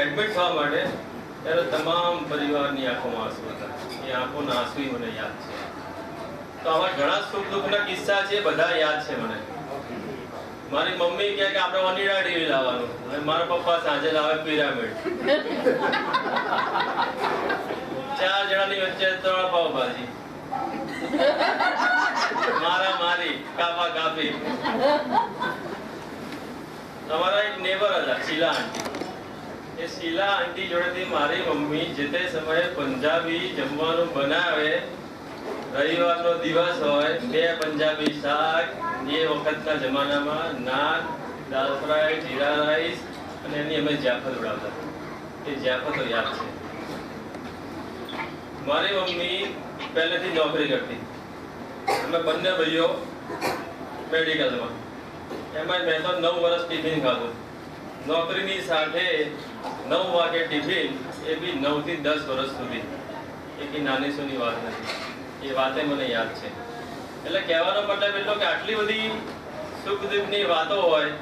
Admit થવા માટે ત્યારે તમામ પરિવારની આંખોમાં આંસુ હતા. એ આંખોના આંસુ મને યાદ છે. તો આવા ઘણા સુખ દુઃખના કિસ્સા છે, બધા યાદ છે મને. મારી મમ્મી કહે કે આપણે ઓનિડા ટીવી લાવવાનું, અને મારા પપ્પા સાંજે લાવે પિરામિડ. 4 જણાની વચ્ચે 3 પાવભાજી, મારા મારી, કાપા કાપી. અમારા એક નેબર હતા શીલા આંટી. એ શીલા આંટી જોડેથી મારી મમ્મી જે તે સમયે પંજાબી જમવાનું બનાવે, રવિવારનો દિવસ હોય, 2 પંજાબી શાક, એ વખતના જમાનામાં નાન, દાલ ફ્રાય, જીરા રાઈસ, અને એની અમે જાફત ઉડાવતા. એ જાફતો યાદ છે. મારી મમ્મી પહેલેથી નોકરી કરતી. અમે બંને ભાઈઓ મેડિકલમાં. એમાં મેં તો 9 વર્ષ ટિફિન ખાધું. નોકરીની સાથે 9 વાગે ટિફિન, એ બી 9 થી 10 વર્ષ સુધી. એ નાની સૂની વાત નથી. એ વાતે મને યાદ છે. એટલે કહેવાનો મતલબ એટલો કે આટલી બધી સુખ દુઃખની વાતો હોય,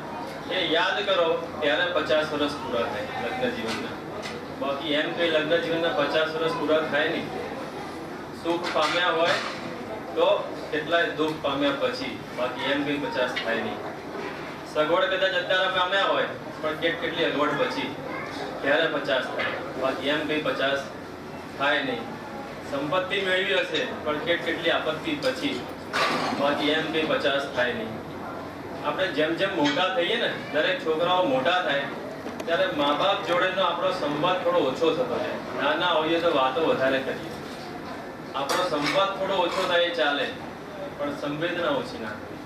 એ યાદ કરો ત્યારે 50 વર્ષ પૂરા થાય લગ્ન જીવનના. બાકી એમ કંઈ લગ્ન જીવનના 50 વર્ષ પૂરા થાય નહીં. સુખ પામ્યા હોય તો કેટલાય દુઃખ પામ્યા પછી, બાકી એમ કંઈ 50 થાય નહીં. સગવડ કદાચ અત્યારે પામ્યા હોય, પણ કેટલી અગવડ પછી ત્યારે 50 થાય, બાકી એમ કંઈ 50 થાય નહીં. સંપત્તિ મેળવી હશે, પણ કેટલી આપત્તિ પછી, બાકી એમ કંઈ 50 થાય નહીં. આપણે જેમ જેમ મોટા થઈએ ને, દરેક છોકરાઓ મોટા થાય ત્યારે મા બાપ જોડેનો આપણો સંવાદ થોડો ઓછો થતો જાય. નાના હોઈએ તો વાતો વધારે કરીએ. આપણો સંવાદ થોડો ઓછો થાય ચાલે, પણ સંવેદના ઓછી ના કરવી.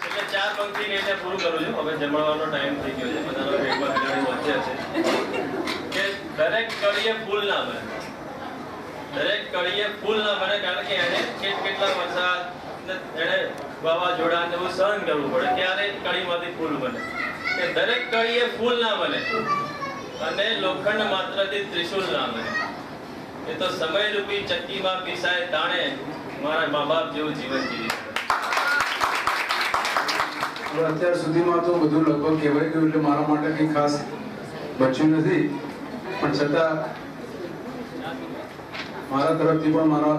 એટલે 4 પંક્તિ રીતે પૂરું કરું છું. હવે જમણવાનો ટાઈમ થઈ ગયો છે, બધાનો પેટમાં બિલાડી વધ્યા છે. કે દરેક કળીએ ફૂલ ના બને. દરેક કળીએ ફૂલ ના બને, કારણ કે એને કેટલા વરસાદ, એને વાવાઝોડા ને એવું સહન કરવું પડે, ત્યારે કળીમાંથી ફૂલ બને. કે દરેક કળીએ ફૂલ ના બને, અને લોખંડ માત્રથી ત્રિશુલ ના બને. એ તો સમયરૂપી ચક્કીમાં પીસાય તાણે મારા મા બાપ જેવું જીવન જીવી. અત્યાર સુધીમાં તો બધું લગભગ કહેવાય ગયું, એટલે મારા માટે કંઈ ખાસ બચ્યું નથી. પણ છતાં મારા તરફથી પણ મારા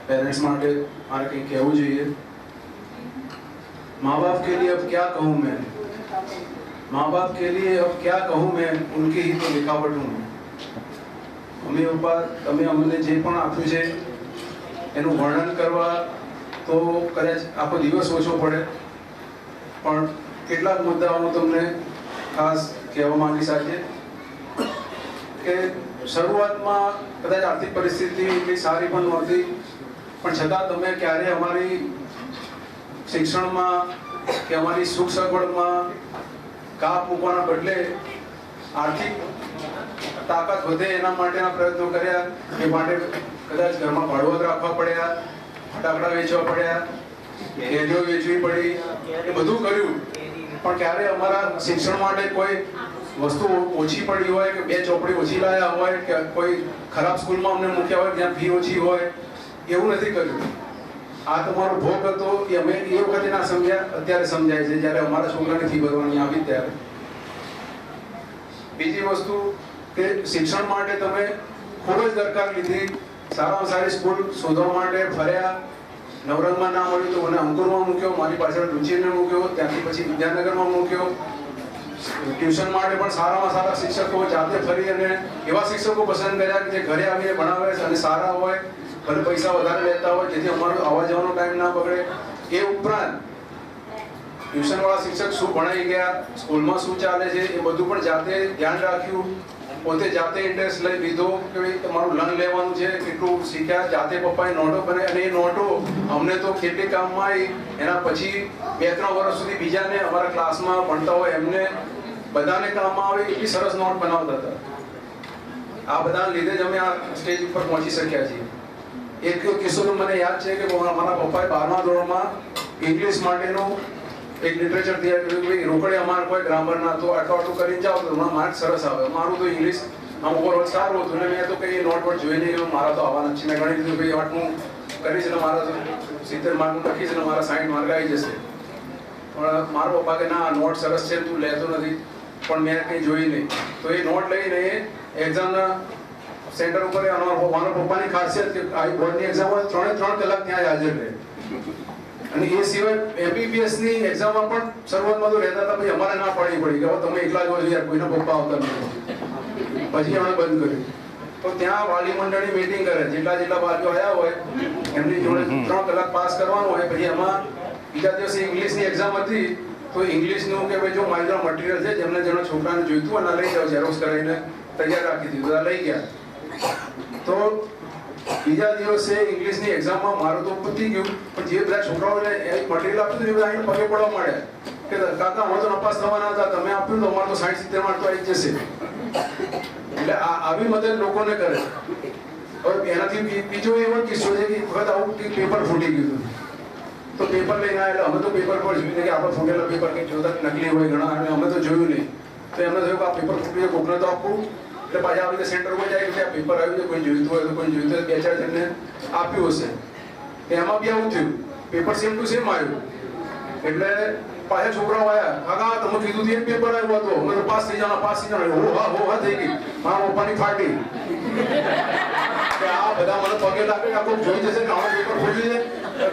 पेरेंट्स माटे मारे कहीं कहूँ चाहिए. माँ बाप के लिए अब क्या कहूँ मैं, माँ बाप के लिए अब क्या कहूँ मैं, उनकी ही तो लिखावट हूँ. मम्मी पप्पा तमे अમને જે પણ આપ્યું છે એનું વર્ણન કરવા તો કદાચ આખો દિવસ ઓછો પડે, પણ કેટલાક મુદ્દાઓ હું તમને ખાસ કહેવા માંગીશ આજે. કે શરૂઆતમાં કદાચ આર્થિક પરિસ્થિતિ એટલી સારી પણ નહોતી, પણ છતાં તમે ક્યારે અમારી શિક્ષણમાં કે અમારી સુખ સગવડમાં કાપ મૂકવાના બદલે આર્થિક તાકાત વધે એના માટેના પ્રયત્નો કર્યા. એ માટે કદાચ ઘરમાં ભાડવત રાખવા પડ્યા, ફટાકડા વેચવા પડ્યા, કેરીઓ વેચવી પડી, એ બધું કર્યું. પણ ક્યારે અમારા શિક્ષણ માટે કોઈ વસ્તુ ઓછી પડી હોય, કે 2 ચોપડી ઓછી લાયા હોય, કે કોઈ ખરાબ સ્કૂલમાં અમને મૂક્યા હોય જ્યાં ફી ઓછી હોય, એવું નથી કર્યું. આ તમારો ભોગ હતો એ અમે એ વખતે ના સમજ્યા, અત્યારે સમજાય છે જ્યારે અમારા છોકરાની ફી ભરવાની આવી ત્યારે. બીજી વસ્તુ કે શિક્ષણ માટે તમે ખૂબ જ દરકાર લીધી. સારામાં સારી સ્કૂલ શોધવા માટે ફર્યા. નવરંગમાં ના મળ્યું તો મને અંકુરમાં મૂક્યો, મારી પાછળ રુચિને મૂક્યો, ત્યાંથી પછી વિદ્યાનગરમાં મૂક્યો. ટ્યુશન માટે પણ સારામાં સારા શિક્ષકો જાતે ફરી અને એવા શિક્ષકો પસંદ કર્યા કે જે ઘરે આવીને ભણાવે અને સારા હોય, ભલે પૈસા વધારે લેતા હોય, જેથી અમારો આવવા જવાનો ટાઈમ ના બગડે. એ ઉપરાંત ટ્યુશનવાળા શિક્ષક શું ભણાઈ ગયા, સ્કૂલમાં શું ચાલે છે, એ બધું પણ જાતે ધ્યાન રાખ્યું. પોતે જાતે ઇન્ટરેસ્ટ લઈ લીધો કે ભાઈ તમારું લર્ન લેવાનું છે, કેટલું શીખ્યા. જાતે પપ્પાએ નોટો બનાવી, અને એ નોટો અમને તો કેટલી કામમાં આવી. એના પછી 2-3 વર્ષ સુધી બીજાને અમારા ક્લાસમાં ભણતા હોય એમને બધાને કામમાં આવે એટલી સરસ નોટ બનાવતા હતા. આ બધાના લીધે જ અમે આ સ્ટેજ ઉપર પહોંચી શક્યા છીએ. એક કિસ્સો તો મને યાદ છે કે મારા પપ્પાએ 12મા ધોરણમાં ઇંગ્લિશ માટેનું એક લિટરેચર તૈયાર કર્યું કે ભાઈ રોકડે અમારે કોઈ ગ્રામર ના, તો આટલું કરીને જાઓ તો તમારા માર્ક સરસ આવે. મારું તો ઇંગ્લિશ આમ ઓવરઓલ સારું હતું, ને મેં તો કંઈ નોટ પર જોઈ નહીં, મારા તો આવવાના છે. મેં ગણી લીધું ભાઈ 8નું કરીશ એટલે મારા તો 70 માર્કનું લખીશ એટલે મારા 60 માર્ક આવી જશે. પણ મારો પપ્પા કે ના નોટ સરસ છે તું લેતો નથી, પણ મેં કંઈ જોઈ નહીં. તો એ નોટ લઈને એક્ઝામના સેન્ટર ઉપર મારા પપ્પાની ખાસિયત કે આ બોર્ડની એક્ઝામ હોય 3 કલાક ત્યાં હાજર રહે. અને એ સિવાય એમબીબીએસની એક્ઝામમાં પણ શરૂઆતમાં તો રહેતા હતા, પછી અમારે ના પાડવી પડી કે હવે તમે એકલા જ હોય યાર, કોઈના પપ્પા આવતા નથી. પછી અમે બંધ કર્યું. તો ત્યાં વાલી મંડળની મીટિંગ કરે, જેટલા વાલીઓ આવ્યા હોય એમની જોડે 3 કલાક પાસ કરવાનું હોય. પછી એમાં બીજા દિવસે ઇંગ્લિશની એક્ઝામ હતી, તો ઇંગ્લિશનું કે ભાઈ જો મારી જોડે મટીરિયલ છે, જેમને છોકરાને જોઈતું હોય લઈ જાઓ, ઝેરોક્સ કરાવીને તૈયાર રાખી દીધું, લઈ ગયા. તો બીજા દિવસે ઇંગ્લિશની એક્ઝામમાં મારું તો પતી ગયું, પણ જે બધા છોકરાઓને મટીરિયલ આપ્યું હતું એ બધા આવીને પગે પડવા માંડ્યા કે કાકા અમે તો નપાસ થવાના હતા, તમે આપ્યું તો અમારે તો 60-70 માર્ક તો આવી જશે. એટલે આવી મદદ લોકોને કરે. હવે એનાથી બીજો એવો કિસ્સો છે કે વખત આવું પેપર ફૂટી ગયું, તો પેપર લઈને આવ્યા. અમે તો પેપર પર જોયું કે આપણે ફૂટેલા પેપર કંઈક જોતા નકલી હોય ઘણા, અમે તો જોયું નહીં. તો એમને થયું કે આ પેપર ફૂટ્યું, કોકને તો આપવું. એટલે પાછા આવી રીતે સેન્ટર ઉપર જાય કે આ પેપર આવ્યું છે, કોઈ જોઈતું હોય તો કોઈ જોઈતું હોય 2-4 જણને આપ્યું હશે. એમાં બી આવું થયું, પેપર સેમ ટુ સેમ આવ્યું. એટલે પાછા છોકરાઓ આવ્યા, કાકા તમે કીધું એ પેપર આવ્યો હતો, અમે તો પાસ થઈ જવાના. હો હા થઈ ગઈ, મારા પપ્પાની ફાટી કે આ બધા મને પગે લાગે કે કોઈ જોઈ જશે કે આનો પેપર ફૂટી છે.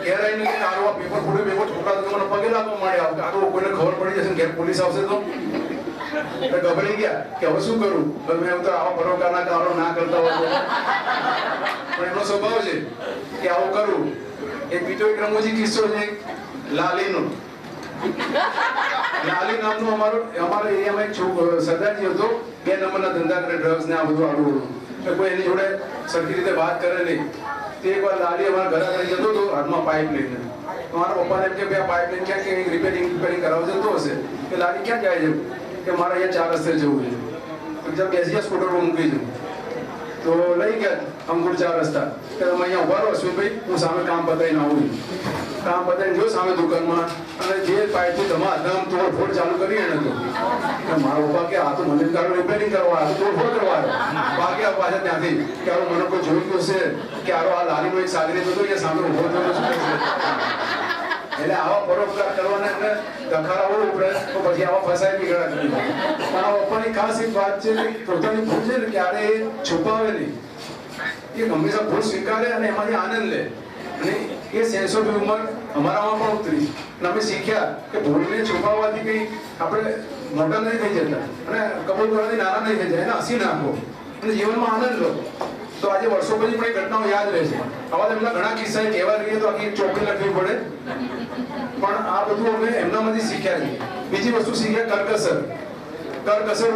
ઘેર આવીને કે આરો આ પેપર ફૂટ્યું, પેપર છોકરા તો મને પગે લાગવા માંડ્યા, આરો કોઈને ખબર પડી જશે, ઘેર પોલીસ આવશે તો ગભરાઈ ગયા કે હવે શું કરું. મેં તો આવા પરોકારના કારો ના કરતા હોય, પણ એનો સ્વભાવ છે કે આવું કરું. એક બીજો એક રમૂજી કિસ્સો છે લાલીનો. લાલી નામનો અમારા એરિયામાં એક સરદારજી હતો, 2 નંબરના ધંધા કરે, ડ્રગ્સ ને આ બધું આડું. કોઈ એની જોડે સરખી રીતે વાત કરે નહીં. તે એકવાર લાલી અમારા ઘરે આગળ જતો હતો હાથમાં પાઇપ લઈને. મારા પપ્પાને એમ કે આ પાઇપ લઈને ક્યાં કે રિપેરિંગ કરાવવા જતો હશે. કે લાલી ક્યાં જાય છે? કે મારે અહીંયા 4 રસ્તે જવું છે. જब બેસી સ્કૂટર પર મૂકી દઉં તો લઈ ગયા અંકુર 4 રસ્તા કે તમે અહીંયા ઉભા રહો અશ્વિનભાઈ, હું સામે કામ પતાવીને આવું. કામ પતાવીને જો સામે દુકાનમાં, અને જે પાઇપથી ધમાધમ તોડફોડ ચાલુ કરી એને તો મારા પપ્પા કે આ તો મને રિપેરિંગ કરવા, આ તો તોડફોડ કરવા ભાગ્યા પાછા ત્યાંથી કે આવું મને કોઈ જોઈ ગયું છે કે આરો આ લાલીનો એક સાગરી હતો કે સામે ઉભો થયો શું કરશે. એટલે આવા પરોપકાર કરવાના એટલે દખાડાઓ ઉપરે તો પછી આવા ફસાય નીકળ્યા નથી. મારા પપ્પાની ખાસ એક વાત છે કે પોતાની ભૂલ છે ને ક્યારે એ છુપાવે નહીં, એ હંમેશા ભૂલ સ્વીકારે અને એમાંથી આનંદ લે. અને એ સેન્સ ઓફ હ્યુમર અમારામાં પણ ઉતરી અને અમે શીખ્યા કે ભૂલને છુપાવવાથી કંઈ આપણે મોટા નહીં થઈ જતા અને કબૂલ કરવાથી નાના નહીં થઈ જાય, એને હસી નાખો અને જીવનમાં આનંદ લો. તો આજે વર્ષો પછી પણ એ ઘટનાઓ યાદ રહે છે. આવા એમના ઘણા કિસ્સા કહેવા રહીએ તો આખી ચોપડી લખવી પડે, પણ આ બધું અમે એમનામાંથી શીખ્યા છીએ. બીજી વસ્તુ શીખ્યા કરકસર.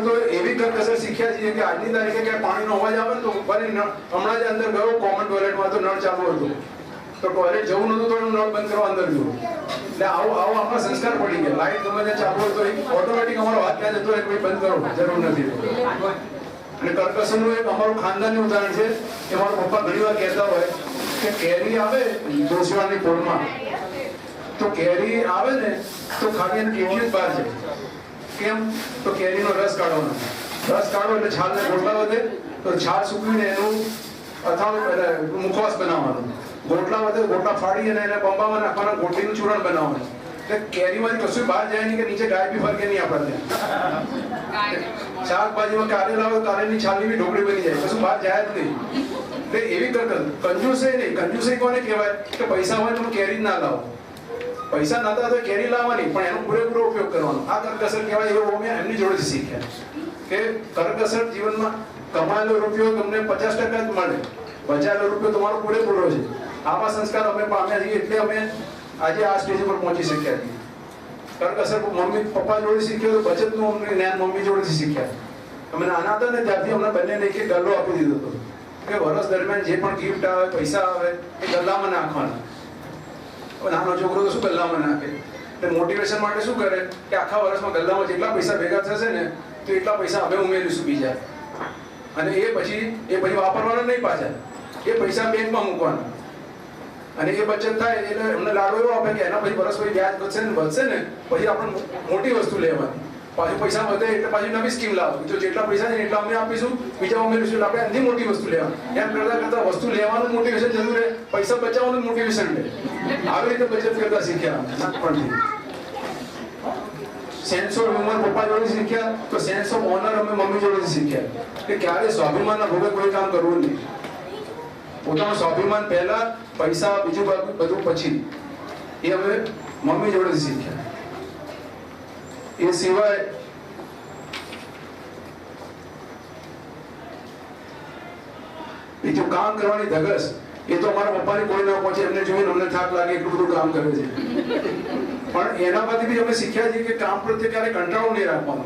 તો એવી કરકસર શીખ્યા છીએ કે આજની તારીખે ક્યાંય પાણીનો અવાજ આવે ને તો હમણાં જ અંદર ગયો કોમન ટોયલેટમાં તો નળ ચાલુ હતું, તો ટોયલેટ જવું નતું તો નળ બંધ કરવા અંદર ગયો. એટલે આવો આપણા સંસ્કાર પડી ગયા. લાઈટ ગમે ત્યાં ચાલુ હોય તો ઓટોમેટિક અમારો હાથ ત્યાં જતો હોય કોઈ બંધ કરો, જરૂર નથી. અને કરકસરનું એક અમારું ખાનદાનનું ઉદાહરણ છે કે મારા પપ્પા ઘણી વાર કહેતા હોય કે કેરી આવે જોશીવાળાની પોળમાં, તો કેરી આવે ને તો ખાલી એને કેટલી જ બહાર છે. કેમ? તો કેરીનો રસ કાઢવાનો. રસ કાઢો એટલે છાલને ગોટલા વધે, તો છાલ સૂકવીને એનું અથાણું મુખવાસ બનાવવાનું. ગોટલા વધે, ગોટલા ફાડી અને એને બંબામાં નાખવાના, ગોટલીનું ચૂરણ બનાવવાનું. એટલે કેરીમાંથી કશું બહાર જાય નહીં કે નીચે ગાય બી ફરકે નહીં આપણે ત્યાં. શાકભાજીમાં કારેલા હોય, કારેલની છાલની બી ઢોકળી બની જાય, કશું બહાર જાય જ નહીં. એટલે એવી કંજૂસી નહીં. કંજૂસી કોને કહેવાય કે પૈસા હોય તો કેરી જ ના લાવો. પૈસા નતા તો કેરી લાવવાની, પણ એનો પૂરેપૂરો ઉપયોગ કરવાનો. આ કરકસર કહેવાય. એવો અમે એમની જોડેથી શીખ્યા કે કરકસર જીવનમાં કમાયેલો રૂપિયો તમને 50% જ મળે, બચાવેલો રૂપિયો તમારો પૂરેપૂરો છે. આવા સંસ્કાર અમે પામ્યા છીએ એટલે અમે આજે આ સ્ટેજ પર પહોંચી શક્યા છીએ. કરકસર મમ્મી પપ્પા જોડે શીખ્યો તો બચતનું અમને જ્ઞાન મમ્મી જોડેથી શીખ્યા. અમે નાના હતા ને ત્યારથી અમને બંનેને એક ગલ્લો આપી દીધો હતો કે વર્ષ દરમિયાન જે પણ ગિફ્ટ આવે, પૈસા આવે એ ગલ્લામાં નાખવાના. નાનો છોકરો તો શું ગલ્લામાં નાખે? એટલે મોટિવેશન માટે શું કરે કે આખા વર્ષમાં ગલ્લામાં જેટલા પૈસા ભેગા થશે ને તો એટલા પૈસા અમે ઉમેરીશું બીજા, અને એ પછી વાપરવાના નહીં પાછા, એ પૈસા બેંકમાં મૂકવાના. અને એ બચત થાય એટલે અમને લાડો એવો આપે કે એના પછી વર્ષ પછી વ્યાજ વધશે ને પછી આપણે મોટી વસ્તુ લેવાની. પાછું પૈસા વધે એટલે પાછી નવી સ્કીમ લાવો, જો જેટલા પૈસા છે એટલા અમે આપીશું, બીજા ઉમેરીશું એટલે આપણે એમની મોટી વસ્તુ લેવાની. એમ કરતા વસ્તુ લેવાનું મોટિવેશન જતું રહે, પૈસા બચાવવાનું મોટિવેશન રહે. આવી રીતે બચત કરતા શીખ્યા નાનપણથી. સેન્સ ઓફ હ્યુમર પપ્પા જોડે શીખ્યા, તો સેન્સ ઓફ ઓનર અમે મમ્મી જોડેથી શીખ્યા કે ક્યારે સ્વાભિમાનના ભોગે કોઈ કામ કરવું નહીં. પોતાનું સ્વાભિમાન પહેલા, પૈસા બીજું બધું પછી. એ અમે મમ્મી જોડેથી શીખ્યા. એ સિવાય બીજું કામ કરવાની ધગસ, એ તો અમારા પપ્પાની કોઈ ના પહોંચે, એમને જોઈને અમને થાક લાગે એટલું બધું કામ કરે છે. પણ એનામાંથી બી અમે શીખ્યા છીએ કે કામ પ્રત્યે ક્યારે કંટાળો નહીં રાખવાનો.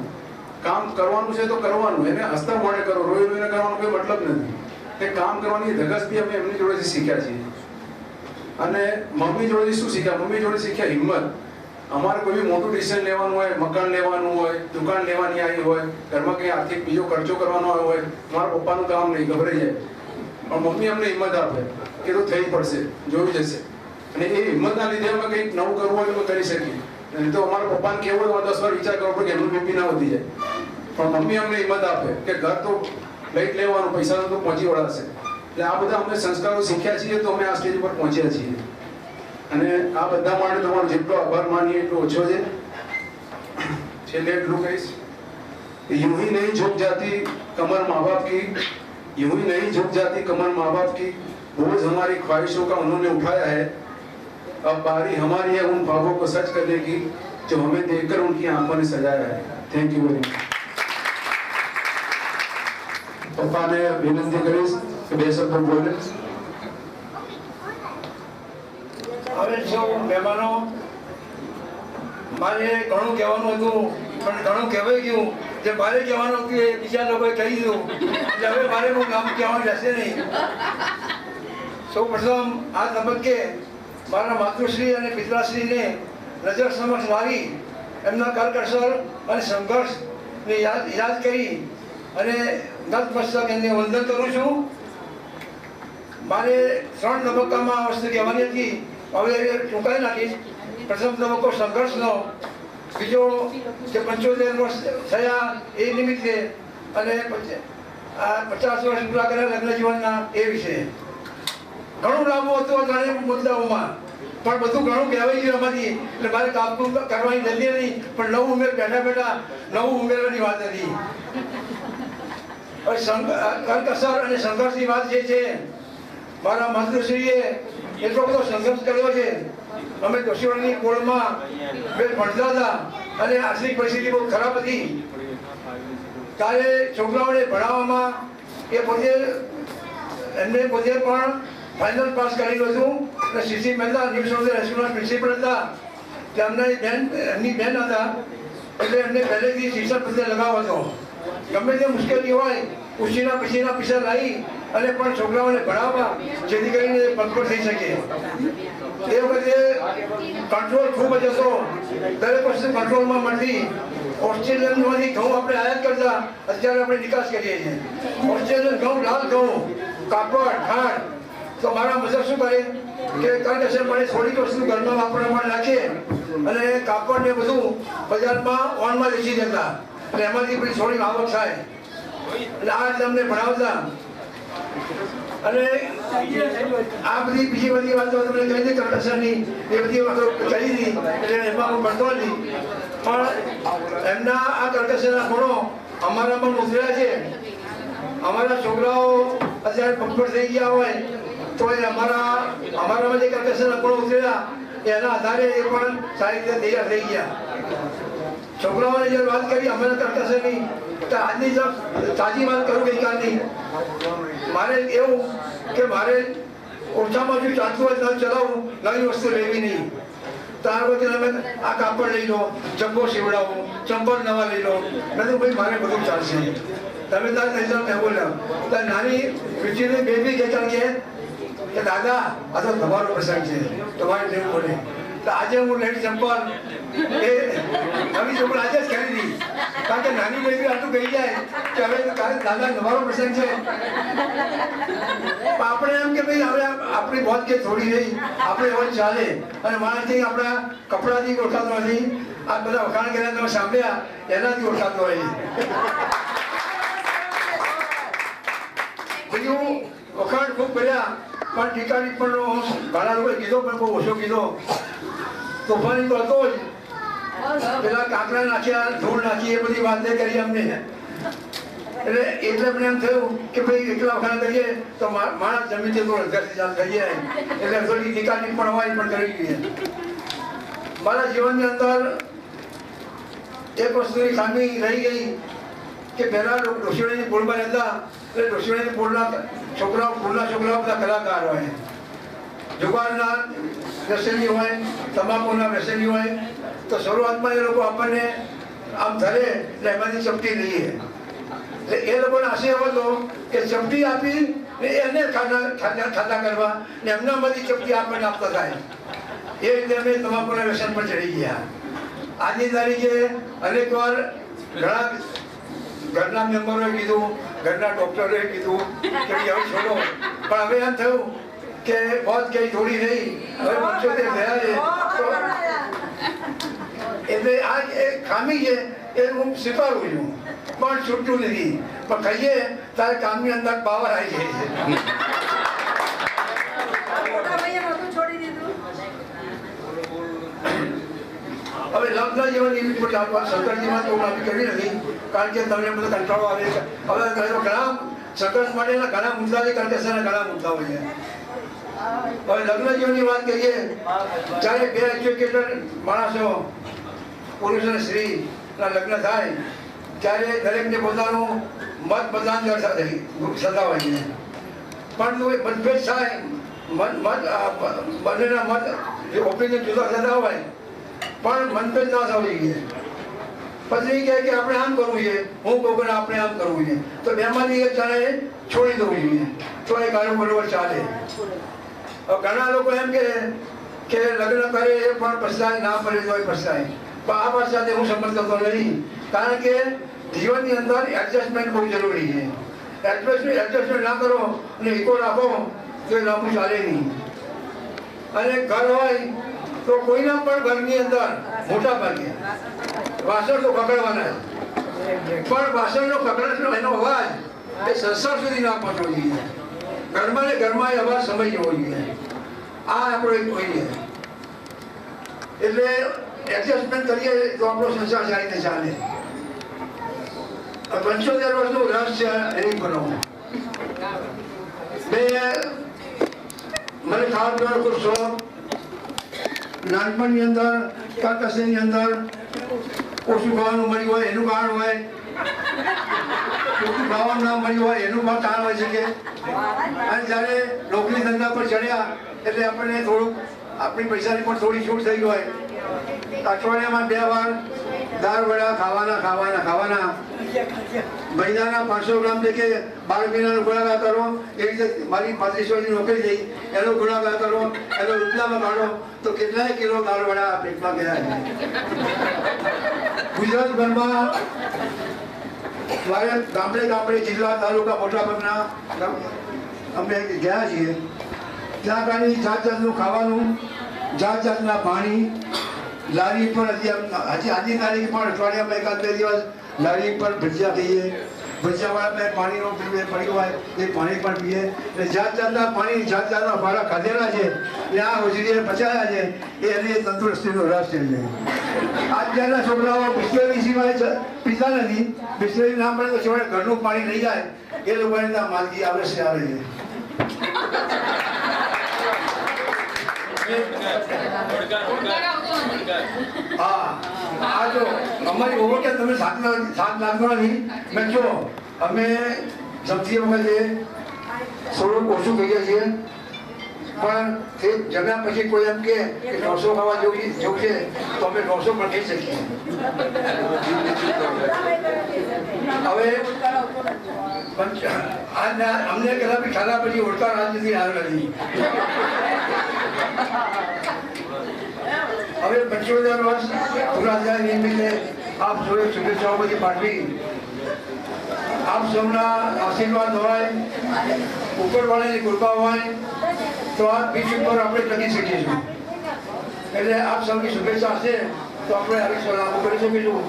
કામ કરવાનું છે તો કરવાનું, એને હસતા મોઢે કરો, રોઈ રોઈને કરવાનો કોઈ મતલબ નથી. તે કામ કરવાની ધગસ બી અમે એમની જોડેથી શીખ્યા છીએ. અને મમ્મી જોડેથી શું શીખ્યા? મમ્મી જોડે શીખ્યા હિંમત. અમારે કોઈ બી મોટું ડિસિઝન લેવાનું હોય, મકાન લેવાનું હોય, દુકાન લેવાની આવી હોય, ઘરમાં કંઈ આર્થિક બીજો ખર્ચો કરવાનો હોય, મારા પપ્પાનું કામ નહીં, ગભરાઈ જાય. પણ મમ્મી અમને હિંમત આપે કે તો થઈ પડશે, જોઈ જશે. અને એ હિંમતના લીધે અમે કંઈક નવું કરવું હોય તો કરી શકીએ. નહીં તો અમારા પપ્પાને કેવું હોય 10 વાર વિચાર કરવો પડે કે એમનું બીપી ના વધી જાય. પણ મમ્મી અમને હિંમત આપે કે ઘર તો લઈ જ લેવાનું, પૈસાનો તો પહોંચી વળાશે. એટલે આ બધા અમે સંસ્કારો શીખ્યા છીએ, તો અમે આ સ્ટેજ પર પહોંચ્યા છીએ. અને આ બધા માટે તમારો જેટલો આભાર માનીએ એટલો ઓછો છે. છેલ્લે એટલું કહીશ, यूं ही नहीं झुक जाती कमर माँ बाप की, यूं ही नहीं झुक जाती कमर माँ बाप की, बोझ हमारी ख्वाहिशों का उन्होंने उठाया है, अब बारी हमारी है उन ख्वाबों को सच करने की जो हमें देखकर उनकी आंखों ने सजाया है. Thank you very much. પપ્પાને વિનંતી કરીશ કે બે શબ્દો બોલે. હવે સૌ મહેમાનો, મારે ઘણું કહેવાનું હતું પણ ઘણું કહેવાઈ ગયું. જે મારે કહેવાનું હતું એ બીજા લોકોએ કહી દીધું, એટલે હવે મારે હું નામ કહેવાનું રહેશે નહીં. સૌ પ્રથમ આ તબક્કે મારા માતૃશ્રી અને પિતાશ્રીને નજર સમક્ષ લાવી એમના કરકસર અને સંઘર્ષને યાદ કરી અને નતમસ્તક એમને વંદન કરું છું. મારે 3 તબક્કામાં આ વસ્તુ કહેવાની હતી, હવે ટૂંકાઈ નાખીશ. પ્રથમ તબક્કો સંઘર્ષનો, બીજો જે 75 વર્ષ થયા એ નિમિત્તે, અને આ 50 વર્ષ પૂરા કર્યા લગ્ન જીવનના એ વિશે. ઘણું લાંબુ હતું આ ત્રણેય મુદ્દાઓમાં, પણ બધું ઘણું કહેવાઈ ગયું એમાંથી, એટલે મારે કાપવું કરવાની જલ્દી નહીં. પણ નવું ઉમેર બેઠા બેઠા નવું ઉમેરવાની વાત હતી. કરકસર અને સંઘર્ષની વાત જે છે, મારા માતૃશ્રીએ એટલો બધો સંઘર્ષ કર્યો છે. અમે દોશીવાડીની કોળમાં ભણતા હતા અને આર્થિક પરિસ્થિતિ બહુ ખરાબ હતી. ત્યારે છોકરાઓને ભણાવવામાં એ પોતે એમને પોતે પણ ફાઇનલ પાસ કરેલું હતું. અને સીસી મહેતા ન્યૂ સરોવર હાઈસ્કૂલના પ્રિન્સિપલ હતા. એમની બેન હતા, એટલે એમને પહેલેથી શિક્ષણ પ્રત્યે લગાવ હતો. ગમે તે મુશ્કેલી હોય ઉછીના પૈસા લાવી અને પણ છોકરાઓને ભણાવવા, જેથી કરીને પગપર થઈ શકે. એ વખતે કંટ્રોલ ખૂબ જ હતો, દરેક વસ્તુ કંટ્રોલમાં મળતી. ઓસ્ટ્રેલિયનમાંથી ઘઉં આપણે આયાત કરતા, અત્યારે આપણે નિકાસ કરીએ છીએ. ઓસ્ટ્રેલિયન ઘઉં, લાલ ઘઉં, કાપડ, ખાંડ. તો મારા મદદ શું કરે કે કરકસર માટે થોડીક વસ્તુ ઘરમાં વાપરવા માટે રાખે અને કાપડ ને બધું બજારમાં ઓનમાં વેચી દેતા, એટલે એમાંથી પછી થોડી આવક થાય. એટલે આ રીતે અમને ભણાવતા. અને આ બધી બીજી બધી વાતો તમને કહી દે કરકસરની, એ બધી વાતો કહી હતી, એટલે એમાં હું ભણતો નથી. પણ એમના આ કરકસરના ગુણો અમારામાં ઉતર્યા છે. અમારા છોકરાઓ અત્યારે પગભર થઈ ગયા હોય તો એ અમારામાં જે કરકસરના ગુણો ઉતર્યા એના આધારે એ પણ સારી રીતે તૈયાર થઈ ગયા. છોકરાઓને જે વાત કરી અમારા કરકસરની, તો આજની તાજી વાત કરું ગઈકાલની. મારે એવું કે મારે ઓછામાં ઓછું ચાલતું હોય નળ ચલાવું, નવી વસ્તુ લેવી નહીં. ત્યાર પછી તમે આ કાપડ લઈ લો, જબ્બો સીવડાવો, ચંપલ નવા લઈ લો. નથી ભાઈ મારે બધું ચાલશે, તમે તારે થઈ જાવ એવું લો. ત્યાં નાની પીછીની બેબી કહેતા કે દાદા આ તો તમારો પ્રસંગ છે, તમારે લેવું પડે. તો આજે હું લેડી ચંપલ એ નવી ચંપલ આજે જ ખરીદી, કારણ કે નાની બેબી આટલું કહી જાય કે હવે દાદા તમારો પ્રસંગ છે. આપણે એમ કે ભાઈ હવે આપણી બોધ કે થોડી રહી, આપણે એવો ચાલે. અને માણસથી આપણા કપડાથી ઓળખાતો નથી, આ બધા વખાણ કર્યા તમે સાંભળ્યા એનાથી ઓળખાતો હોય. બીજું વખાણ ખૂબ કર્યા, પણ ટીકા ટિપ્પણીનો ઘણા લોકોએ કીધો પણ બહુ ઓછો કીધો. તોફાની તો હતો જ, પેલા કાંકરા નાખ્યા, ધૂળ નાખી, એ બધી વાત કરી અમને. એટલે મને એમ થયું કે ભાઈ એકલા વખાણ કરીએ તો માણસ જમીનથી તો અડધાથી ચાલ થઈ જાય, એટલે થોડી નિકાલની પણ અવાજ પણ કરવી જોઈએ. મારા જીવનની અંદર એક વસ્તુની ખામી રહી ગઈ કે પહેલા ડોશીવાડીની પોળમાં રહેતા, એટલે ડોશીવાડીની પોળના છોકરાઓ બધા કલાકાર હોય, જુગારના વ્યસની હોય, તમાકુના વ્યસની હોય. તો શરૂઆતમાં એ લોકો આપણને આમ ધરે એટલે એમાંથી ચપટી લઈએ. એટલે એ લોકોને આશય હતો કે ચપટી આપી એને ખાતા કરવા ને એમનામાંથી ચપટી આપણને આપતા થાય. એ રીતે અમે તમાકુના વ્યસન પર ચડી ગયા. આજની તારીખે અનેક વાર ઘણા ઘરના મેમ્બરોએ કીધું, ઘરના ડૉક્ટરોએ કીધું કે હવે છોડો, પણ હવે એમ થયું કે બહુ કઈ થોડી નહીં, હવે 75 થયા છે. એટલે આ એક ખામી છે એ હું સ્વીકારું છું, પણ છૂટતું નથી. પણ કહીએ તારે કામની અંદર પાવર આવી જાય છે. હવે લગ્ન જેવા એવી સંઘર્ષમાં તો આપી કરી નથી, કારણ કે તમને બધો કંટાળો આવે. હવે ઘણા સંઘર્ષ માટેના ઘણા મુદ્દા છે, કંટેસ્ટના ઘણા મુદ્દાઓ છે. હવે લગ્ન જીવનની વાત કરીએ ત્યારે 2 એજ્યુકેટેડ માણસો પુરુષ અને સ્ત્રીના લગ્ન થાય ત્યારે દરેકને પોતાનું મત મતદાન થતા હોય છે. પણ મતભેદ થાય, બંનેના મત ઓપિનિયન જુદા થતા હોય, પણ મતભેદ ના થવું જોઈએ. પત્ની કહે કે આપણે આમ કરવું છે, હું કહું કે આપણે આમ કરવું છે, તો બેમાંથી એક જણાએ છોડી દેવું જોઈએ, તો એ કાર્ય બરોબર ચાલે. ઘણા લોકો એમ કે લગ્ન કરે એ પણ પછતાય, ના કરે તો પછતાય. પણ આ વાત સાથે હું સંમત કરતો નથી, કારણ કે જીવનની અંદર એડજસ્ટમેન્ટ બહુ જરૂરી છે. એડજસ્ટમેન્ટ ના કરો અને ઇકો રાખો તો એ લાંબુ ચાલે નહીં. અને ઘર હોય તો કોઈના પણ ઘરની અંદર મોટા ભાગે વાસણ તો કકડવાના, પણ વાસણનો કકડાટનો એનો અવાજ એ સંસાર સુધી ના પહોંચવો જોઈએ. ઘરમાં ને ઘરમાં એ અવાજ સમય જવો જોઈએ. આ આપણો એક હોય. એટલે એડજસ્ટમેન્ટ કરીએ તો આપણો સંસાર સારી રીતે ચાલે. 75 વર્ષનું રહસ્ય એની બનાવો. મને ખાવા પીવાનો ખૂબ શોખ. નાનપણની અંદર કાકસની અંદર ઓછું ખાવાનું મળ્યું હોય એનું કારણ હોય, ઓછું ખાવાનું ના મળ્યું હોય એનું પણ કારણ હોય શકે. અને જ્યારે નોકરી ધંધા પર ચડ્યા એટલે આપણને થોડુંક આપણી પૈસાની પણ થોડી છૂટ થઈ હોય. અઠવાડિયામાં 2 વાર દાળ વડા ખાવાના. મહિનાના 500 ગ્રામ કે 12 મહિનાનો ગુણાકાર કરો. એ રીતે મારી 35 વર્ષની નોકરી થઈ, એનો ગુણાકાર કરો, એનો રૂપિયામાં કાઢો તો કેટલાય કિલો દાળ વડા પેટમાં ગયા. ગુજરાતભરમાં મારે ગામડે જિલ્લા તાલુકા મોટા ભાગના અમે ગયા છીએ. ત્યાં આગળ જાત જાતનું ખાવાનું, જાત જાતના પાણી, લારી પર હજી આજની તારીખ પણ અઠવાડિયામાં 1-2 દિવસ લારી પર ભજીયા ખાઈએ. ભજીયાવાળા પાણીનો પડ્યું હોય એ પાણી પણ પીએ. એટલે જાત જાતના પાણી, જાત જાતના ફાળા ખાધેલા છે ને આ હોજરીએ પચાયા છે. એ એની તંદુરસ્તીનો રહસ્ય છે. આજના છોકરાઓ બિસ્લેરી સિવાય પીતા નથી. બિસ્લેરી ના પડે તો સિવાય ઘરનું પાણી લઈ જાય. એ લોકોને ત્યાં માંદગી આવે છે. હા, આ જો અમારી ઓવર કે તમે 7 લાખવાની મેં જો અમે જમતી વખતે થોડુંક ઓછું કહીએ છીએ, પણ તે જમ્યા પછી કોઈ એમ કે 900 ખાવા જેવું છે તો અમે 900 પણ કહી શકીએ. હવે અમને કદાચ ખાધા પછી ઓળખાણ આજ નથી આવ્યો નથી. હવે 75 વર્ષ પૂરા થયા નિમિત્તે આપ સૌએ શુભેચ્છાઓ બધી પાઠવી. આપ સૌના આશીર્વાદ હોય, ઉપરવાળાની કૃપા હોય તો આ બીચ ઉપર આપણે ટકી શકીશું. એટલે આપ સૌની શુભેચ્છા હશે તો આપણે આવી લાભો કરી શકીશું.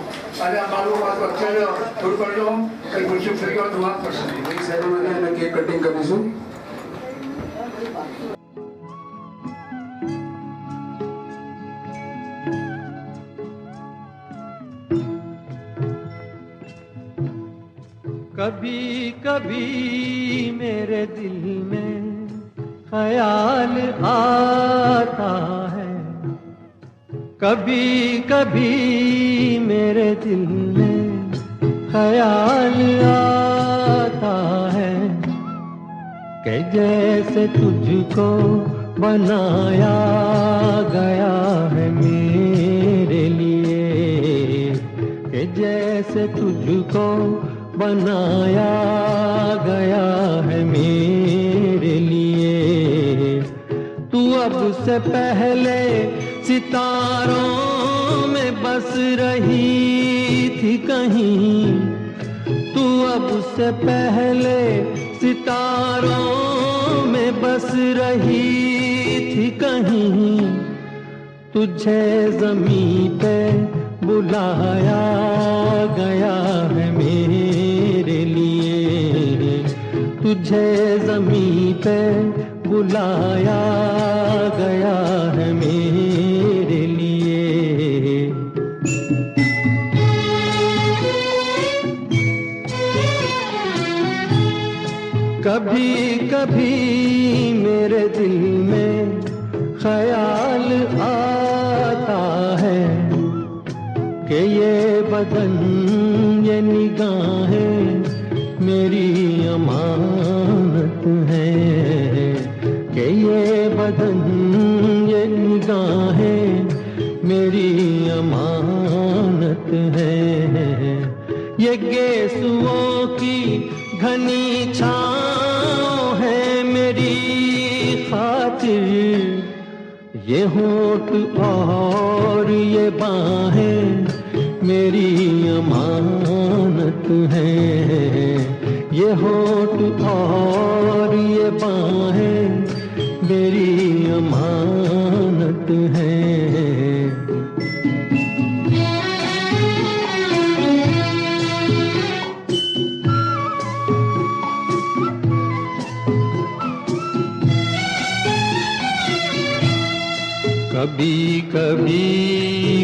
અને આ મારું વાત અક્ષર થોડું કરજો, કંઈ પૂછ્યું થઈ ગયો તો માફ કરશે. સેરેમની કેક કટિંગ કરીશું. कभी कभी मेरे दिल में ख्याल आता है, कभी कभी मेरे दिल में ख्याल आता है कि जैसे तुझको बनाया गया है मेरे लिए, कि जैसे तुझको बनाया गया है मेरे लिए। तू अब से पहले सितारों में बस रही थी कहीं, तू अब से पहले सितारों में बस रही थी कहीं। तुझे ज़मीं पे बुलाया गया है मेरे लिए, तुझे ज़मीं पे बुलाया गया है मेरे लिए। कभी कभी मेरे दिल में ख्याल आता है कि ये बदन ये निगाहें मेरी अमानत है, कि ये बदन ये निगाहें मेरी अमानत है। ये गेसुओं की घनी छाँव है मेरी खातिर, ये होठ और ये बाहें मेरी अमानत है, ये होठ और ये बाहें मेरी अमानत है। कभी कभी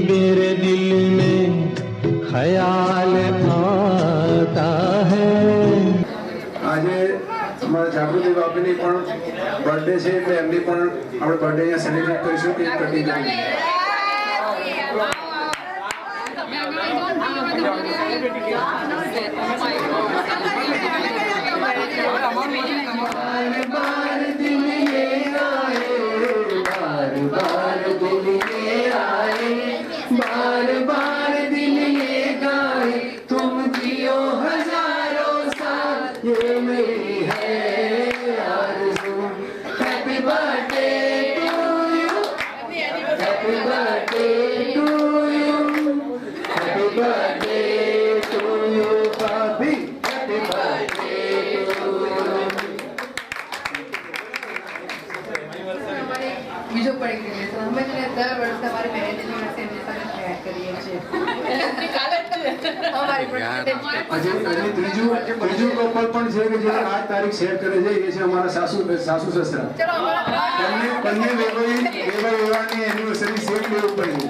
मेरे दिल में ख्याल आता है। આજે અમારા જાગૃતિ બાપીની પણ બર્થડે છે એટલે એમની પણ આપણે બર્થડે અહીંયા સેલિબ્રેટ કરીશું કે કટિંગ કરીને। बार बार दिल ये गाए, तुम जियो हजारों साल, ये मेरी है आरज़ू। Happy birthday to you, happy birthday to you, happy birthday to you भाभी, हैप्पी बर्थडे टू यू। બીજો પડી ગયો તો અમે છે ને દર વર્ષ તમારી મેરેજ એનિવર્સરી એમની સાથે શેર કરીએ છીએ અમારી પણ ત્રીજું કપલ પણ છે કે જે આ તારીખ શેર કરે છે એ છે અમારા સાસુ સસરા। બંને વેવાની એનિવર્સરી શેર લેવું પડ્યું।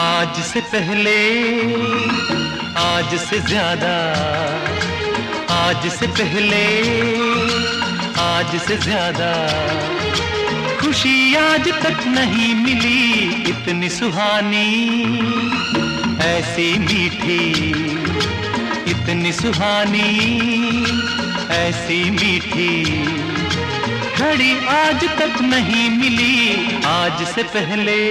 आज से पहले, आज से ज्यादा, आज से पहले, आज से ज्यादा खुशी आज तक नहीं मिली इतनी सुहानी, ऐसी मीठी, इतनी सुहानी, ऐसी मीठी घड़ी आज तक नहीं मिली आज से पहले।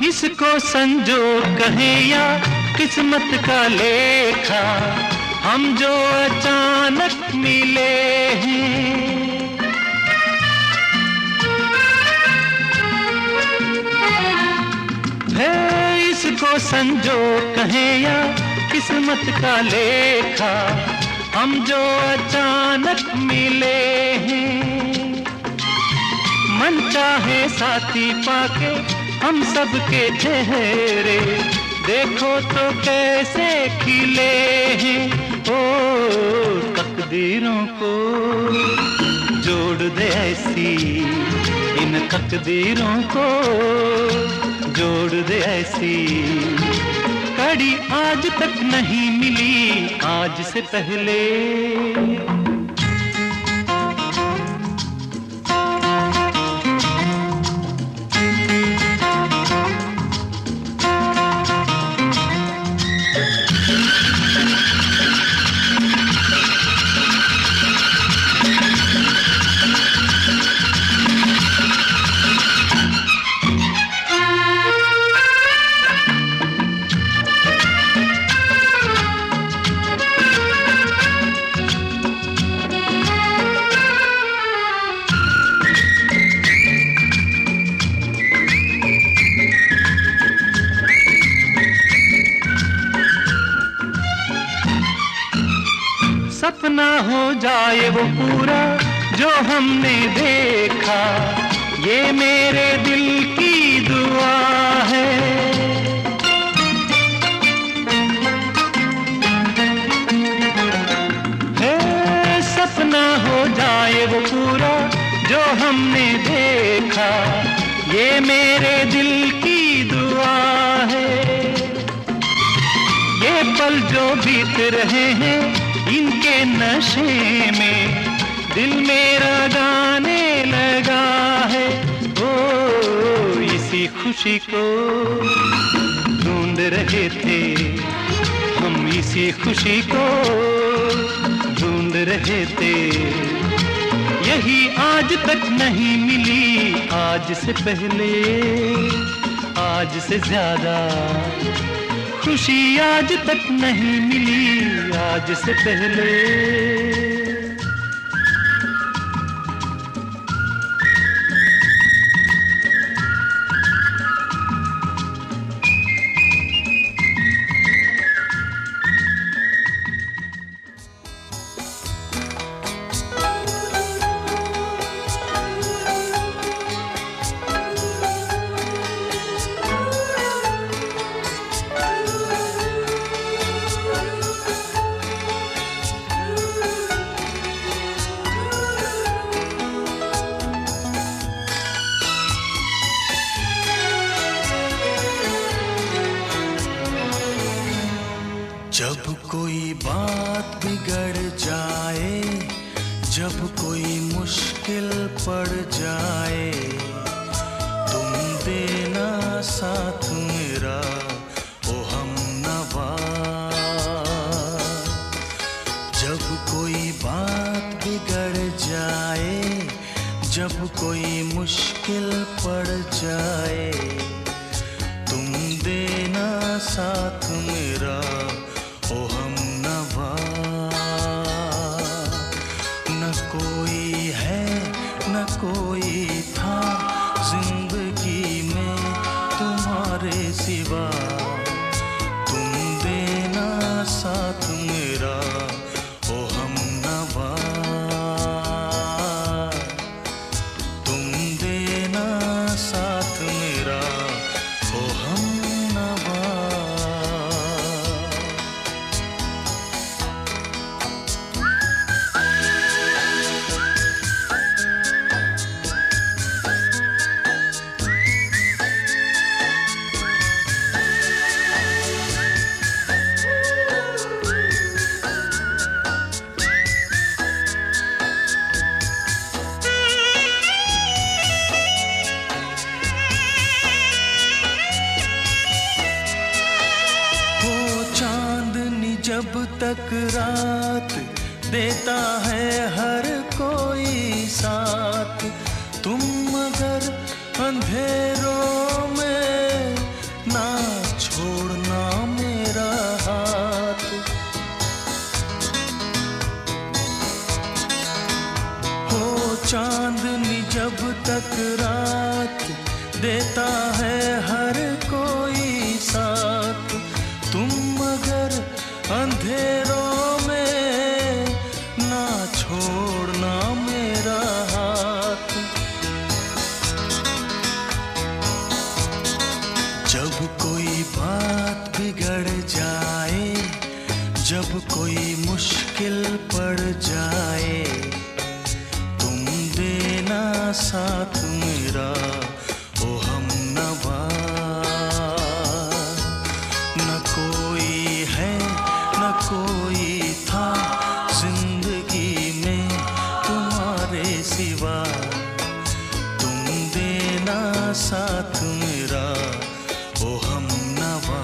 इसको संजोग कहे या किस्मत का लेखा, हम जो अचानक मिले हैं। है इसको संजोग कहे या किस्मत का लेखा, हम जो अचानक मिले हैं। मन चाहे साथी पाके हम सबके चेहरे देखो तो कैसे खिले हैं। ओ तकदीरों को जोड़ दे ऐसी, इन तकदीरों को जोड़ दे ऐसी, कड़ी आज तक नहीं मिली आज से पहले। सपना हो जाए वो पूरा जो हमने देखा, ये मेरे दिल की दुआ है। सपना हो जाए वो पूरा जो हमने देखा, ये मेरे दिल की दुआ है। ये पल जो बीत रहे हैं इनके नशे में दिल मेरा गाने लगा है। ओ इसी खुशी को ढूंढ रहे थे हम, इसी खुशी को ढूंढ रहे थे। यही आज तक नहीं मिली आज से पहले, आज से ज्यादा खुशी आज तक नहीं मिली आज से पहले। जब कोई बात बिगड़ जाए, जब कोई मुश्किल पड़ जाए, तुम देना साथ मेरा ओ हमनवा। जब कोई बात बिगड़ जाए, जब कोई मुश्किल पड़ जाए, तुम देना साथ मेरा ओ हमनवा। न कोई है न कोई था जिंदगी में तुम्हारे सिवा, तुम देना साथ मेरा ओ हमनवा। तक रात देता है हर कोई साथ, तुम मगर अंधेरों में ना छोड़ना मेरा हाथ। हो चांदनी जब तक रात देता है हर कोई साथ, तुम मगर अंधेरों में ना छोड़ना मेरा हाथ। जब कोई बात बिगड़ जाए, जब कोई मुश्किल पड़ जाए, तुम देना साथ मेरा ओ हमनवा। न कोई है न कोई था जिंदगी में तुम्हारे सिवा, तुम देना साथ मेरा ओ हमनवा।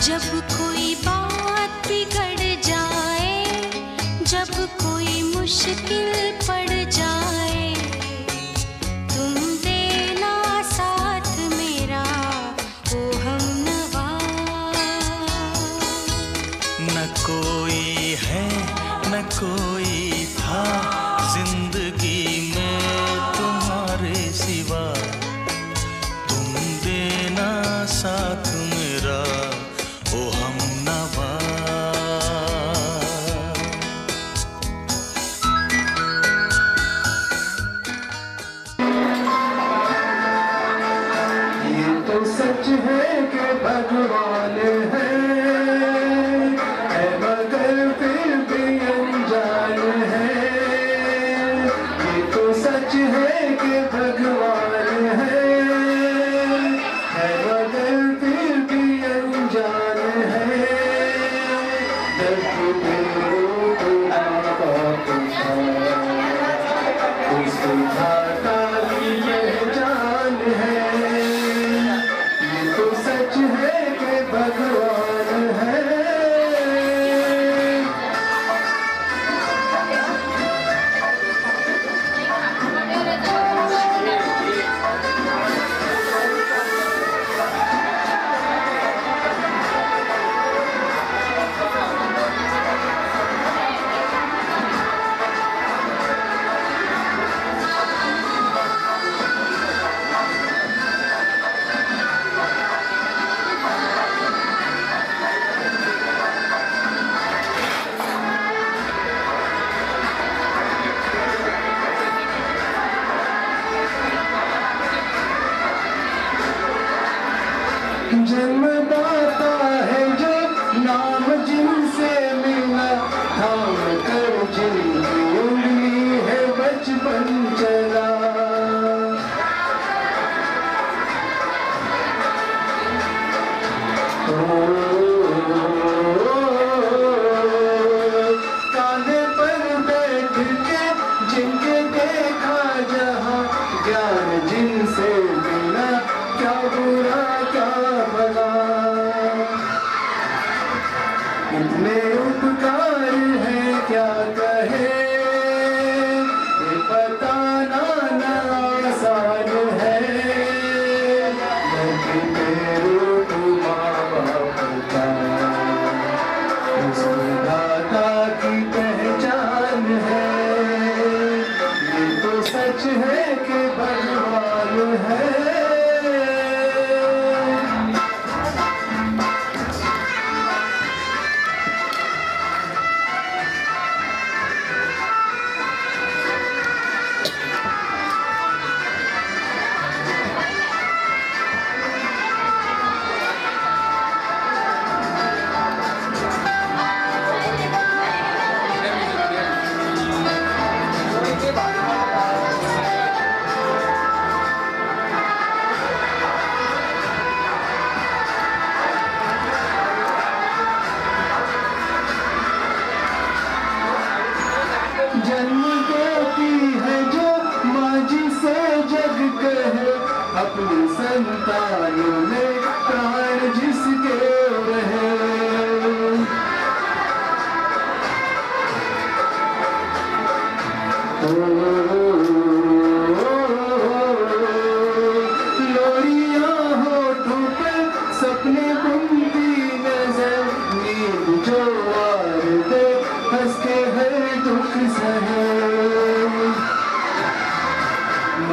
जब कोई बात बिगड़ जाए, जब कोई मुश्किल पड़ जाए, तुम देना साथ मेरा ओ हमनवा। न कोई है न कोई था जिंदगी में तुम्हारे सिवा, तुम देना साथ मेरा ओ हमनवा। ये तो सच है कि भगवान है मगर फिर भी अनजान है। ये तो सच है कि भगवान है मगर फिर भी अनजान है। दर्द दिलों को बात था, उस धाता की पहचान है। ये तो सच है कि भगवान है। जन्मदाता है जो नाम जिनसे मिला, थाम कर जिनकी उंगली है बचपन चला। कांधे पर बैठ के जिनके देखा जहाँ, ज्ञान जिनसे मिला क्या बुरा क्या भला।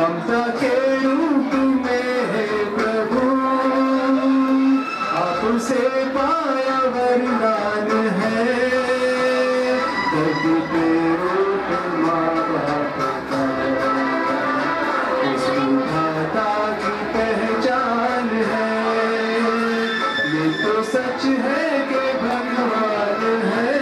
ममता के रूप में है प्रभु, आपसे पाया वरदान है। धरती पे रूप माँ बाप का, उस विधाता की पहचान है। ये तो सच है कि भगवान है।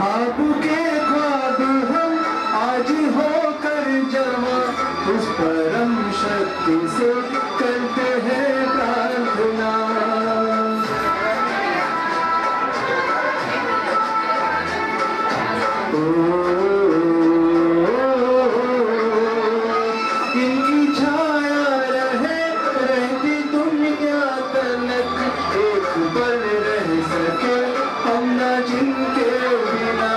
आपके ख्वाब हम आज होकर जमा, उस परम शक्ति से करते हैं प्रार्थना। इनकी छाया रहे रहती दुनिया तलक, एक पल रह सके हम न जिनके बिना।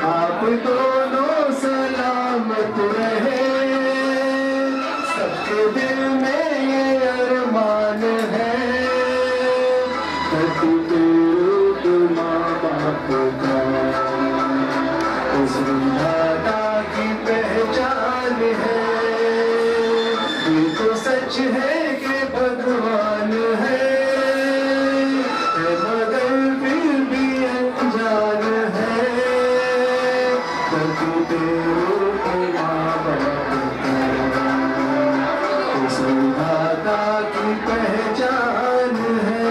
आप दोनों सलामत रहे, सबके दिल में ये अरमान है। धरती पे रूप माँ बाप का, उस विधाता की पहचान है। ये तो सच है कि भगवान है, मगर फिर भी अनजान है। धरती पे रूप माँ बाप का, उस विधाता की पहचान है।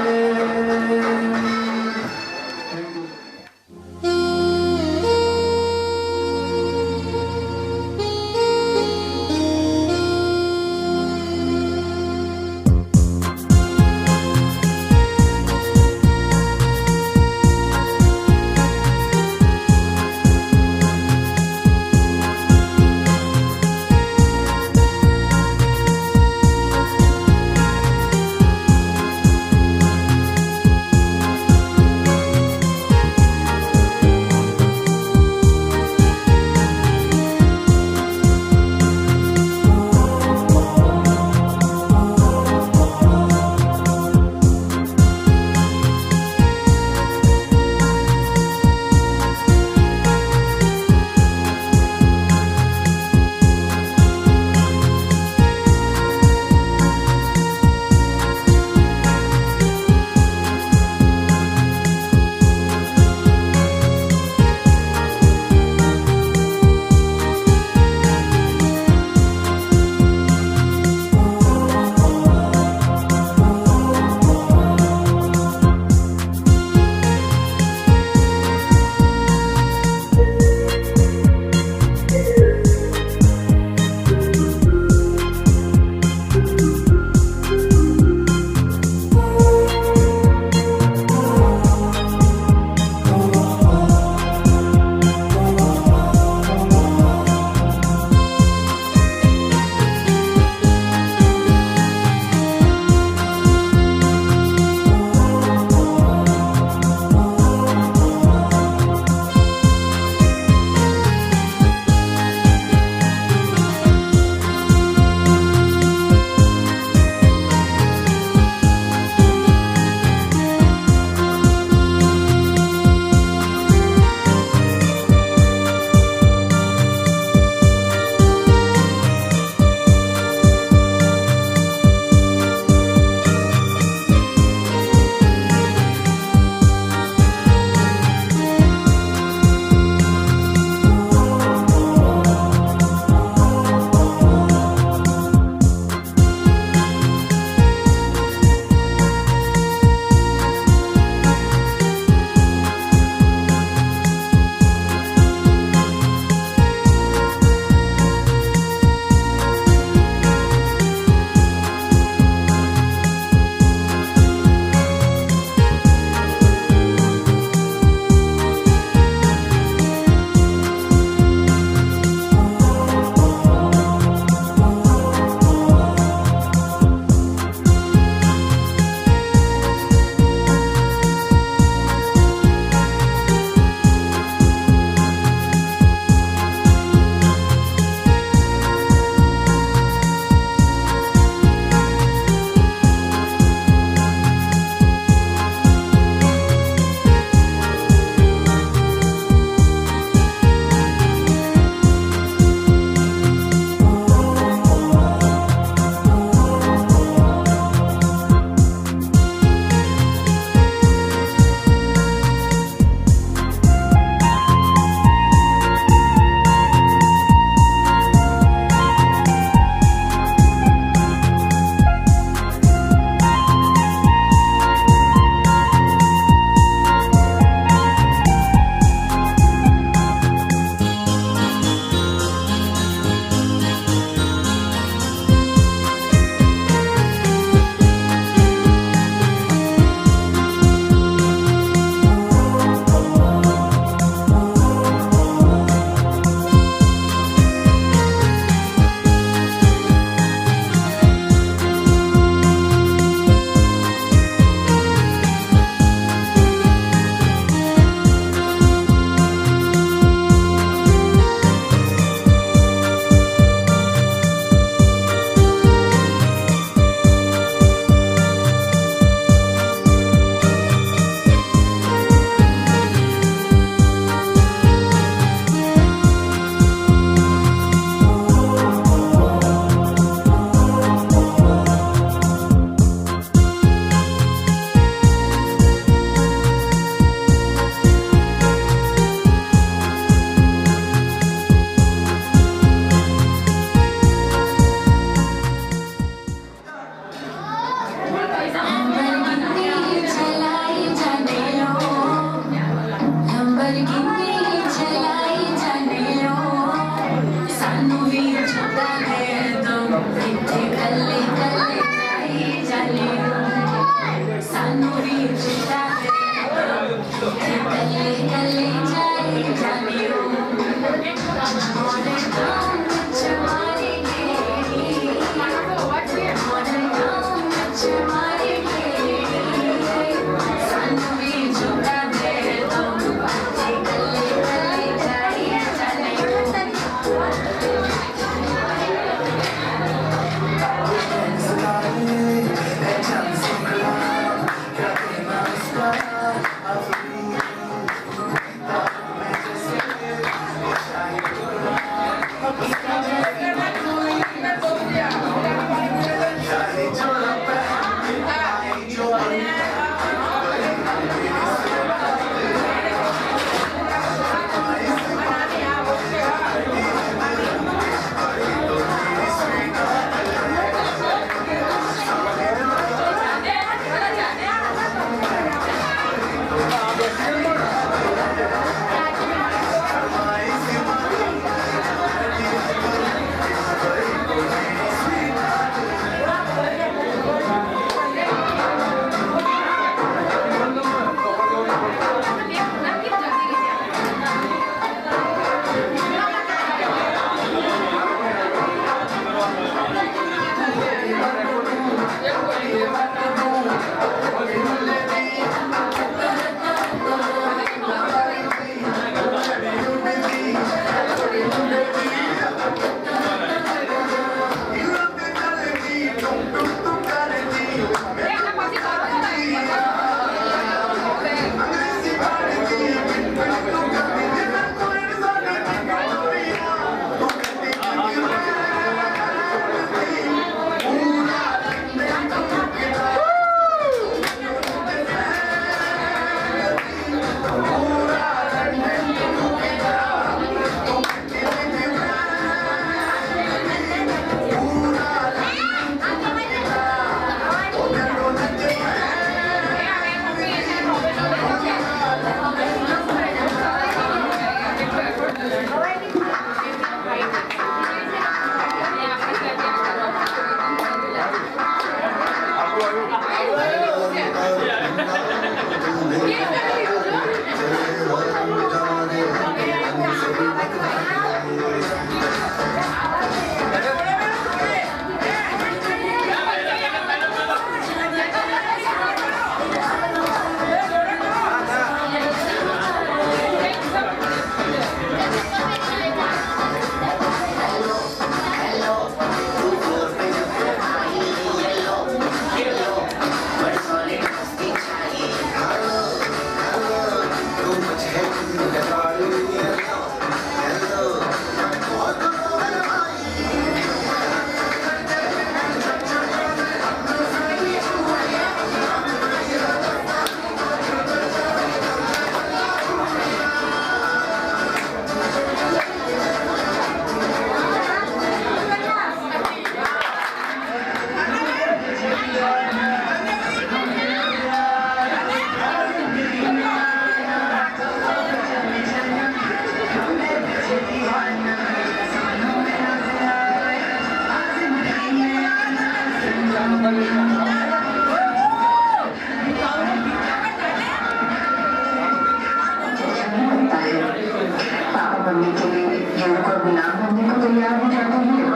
तैयार हो जाते हैं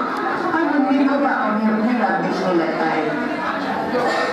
और मंदिर को पाने अपने रात दिखने लगता है।